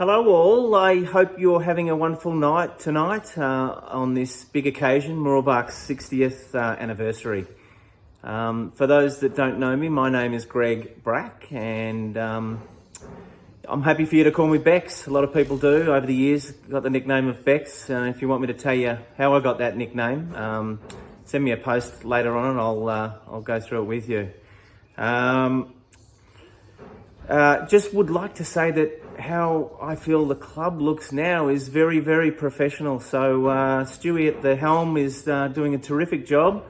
Hello all, I hope you're having a wonderful night tonight on this big occasion, Mooroolbark's 60th anniversary. For those that don't know me, my name is Greg Brack and I'm happy for you to call me Bex. A lot of people do over the years, got the nickname of Bex. If you want me to tell you how I got that nickname, send me a post later on and I'll go through it with you. Just would like to say that how I feel the club looks now is very, very professional. So Stewie at the helm is doing a terrific job,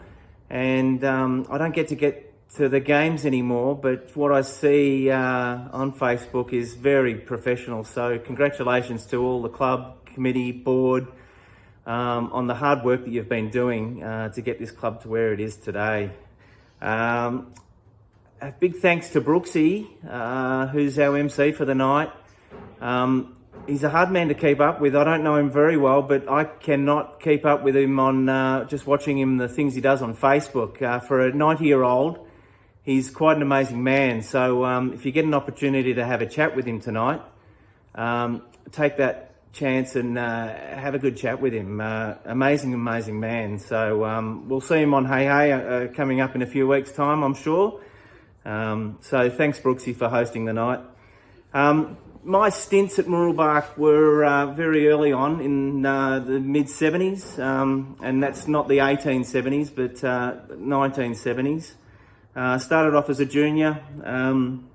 and I don't get to the games anymore, but what I see on Facebook is very professional. So congratulations to all the club, committee, board on the hard work that you've been doing to get this club to where it is today. A big thanks to Brooksy, who's our MC for the night. He's a hard man to keep up with. I don't know him very well, but I cannot keep up with him on just watching him, the things he does on Facebook. For a 90-year-old, he's quite an amazing man. So if you get an opportunity to have a chat with him tonight, take that chance and have a good chat with him. Amazing man. So we'll see him on Hey Hey coming up in a few weeks' time, I'm sure. So thanks, Brooksy, for hosting the night. My stints at Mooroolbark were very early on in the mid-70s, and that's not the 1870s, but 1970s. Started off as a junior in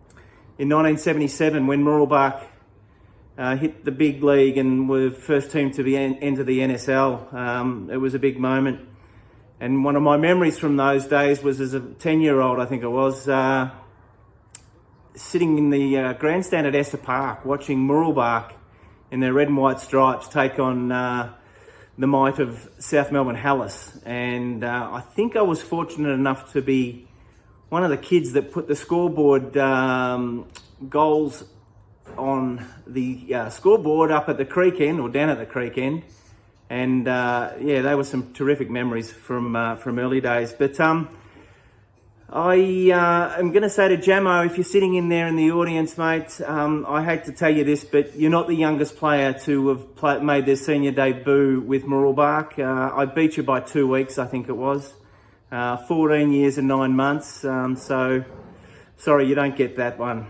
1977 when Mooroolbark hit the big league and were first team to enter the NSL. It was a big moment. And one of my memories from those days was as a 10-year-old, I think it was, sitting in the grandstand at Esther Park watching Mooroolbark in their red and white stripes take on the might of South Melbourne Hallis. And I think I was fortunate enough to be one of the kids that put the scoreboard goals on the scoreboard up at the creek end or down at the creek end. And yeah, they were some terrific memories from early days. But I am going to say to Jamo, if you're sitting in there in the audience, mate, I hate to tell you this, but you're not the youngest player to have made their senior debut with Mooroolbark. I beat you by 2 weeks, I think it was. 14 years and 9 months. So sorry, you don't get that one.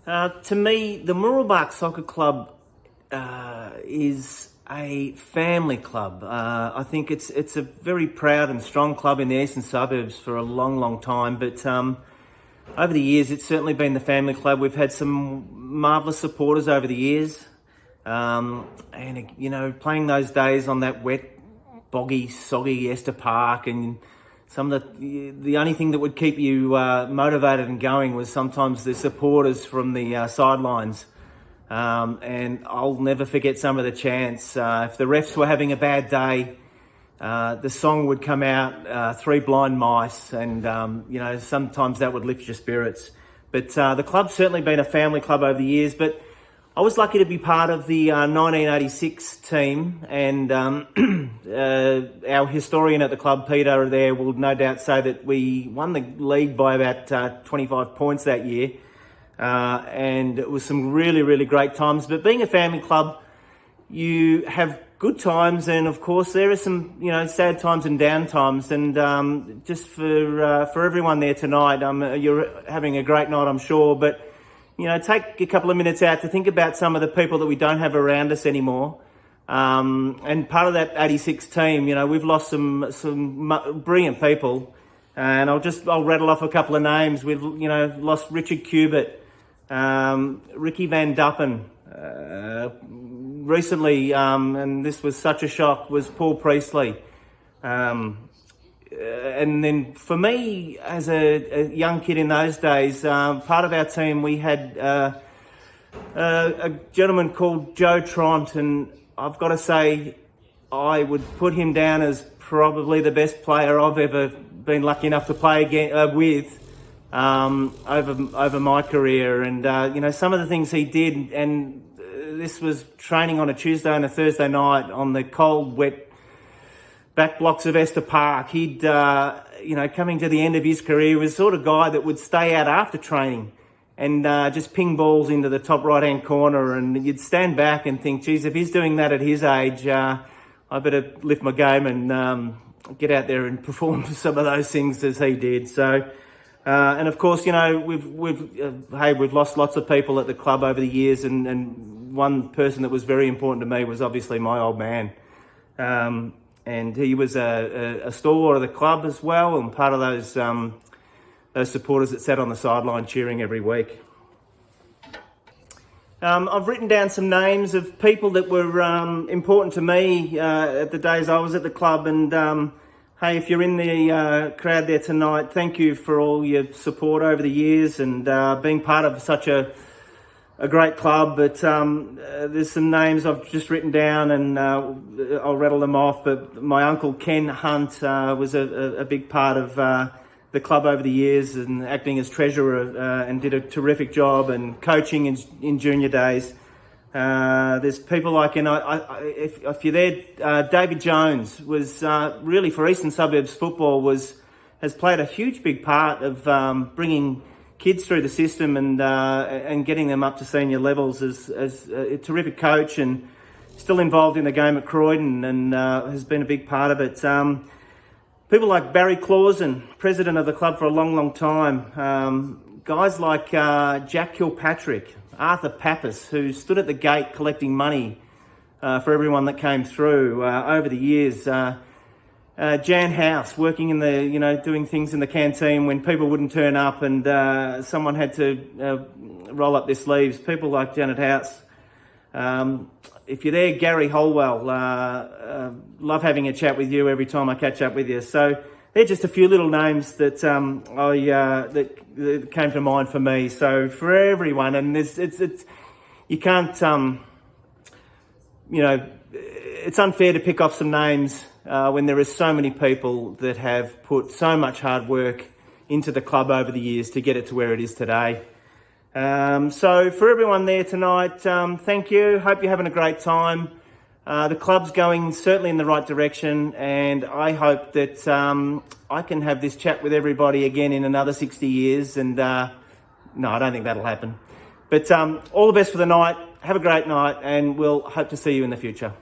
To me, the Mooroolbark Soccer Club is a family club. I think it's a very proud and strong club in the eastern suburbs for a long time, but over the years it's certainly been the family club. We've had some marvellous supporters over the years, and you know, playing those days on that wet, boggy, soggy Esther Park, and some of the only thing that would keep you motivated and going was sometimes the supporters from the sidelines. And I'll never forget some of the chants. If the refs were having a bad day, the song would come out, Three Blind Mice, and you know, sometimes that would lift your spirits. But the club's certainly been a family club over the years, but I was lucky to be part of the 1986 team, and our historian at the club, Peter, there will no doubt say that we won the league by about 25 points that year. And it was some really great times. But being a family club, you have good times, and of course there are some, you know, sad times and down times. And just for everyone there tonight, you're having a great night, I'm sure. But you know, take a couple of minutes out to think about some of the people that we don't have around us anymore. And part of that 86 team, you know, we've lost some brilliant people. And I'll rattle off a couple of names. We've, you know, lost Richard Cubitt, Ricky Van Duppen, recently, and this was such a shock, was Paul Priestley. And then for me, as a young kid in those days, part of our team, we had a gentleman called Joe Tront, and I've got to say, I would put him down as probably the best player I've ever been lucky enough to play with over my career. And you know, some of the things he did, and this was training on a Tuesday and a Thursday night on the cold, wet back blocks of Esther Park. He'd, you know, coming to the end of his career, was the sort of guy that would stay out after training and just ping balls into the top right-hand corner, and you'd stand back and think, geez, if he's doing that at his age, I better lift my game and get out there and perform some of those things as he did. So, and of course, we've lost lots of people at the club over the years, and one person that was very important to me was obviously my old man. And he was a stalwart of the club as well, and part of those supporters that sat on the sideline cheering every week. I've written down some names of people that were important to me at the days I was at the club, and hey, if you're in the crowd there tonight, thank you for all your support over the years and being part of such a great club. But there's some names I've just written down, and I'll rattle them off. But my uncle Ken Hunt was a big part of the club over the years, and acting as treasurer, and did a terrific job, and coaching in junior days. There's people like, if you're there, David Jones was really, for Eastern Suburbs football, has played a huge big part of bringing kids through the system and getting them up to senior levels as a terrific coach, and still involved in the game at Croydon, and has been a big part of it. People like Barry Clausen, president of the club for a long, long time. Guys like Jack Kilpatrick, Arthur Pappas, who stood at the gate collecting money for everyone that came through over the years. Jan House, working in the, doing things in the canteen when people wouldn't turn up, and someone had to roll up their sleeves. People like Janet House. If you're there, Gary Holwell, love having a chat with you every time I catch up with you. So they're just a few little names that that came to mind for me. So for everyone, and it's you can't it's unfair to pick off some names when there are so many people that have put so much hard work into the club over the years to get it to where it is today. So for everyone there tonight, thank you. Hope you're having a great time. The club's going certainly in the right direction, and I hope that I can have this chat with everybody again in another 60 years. And no, I don't think that'll happen. But all the best for the night. Have a great night, and we'll hope to see you in the future.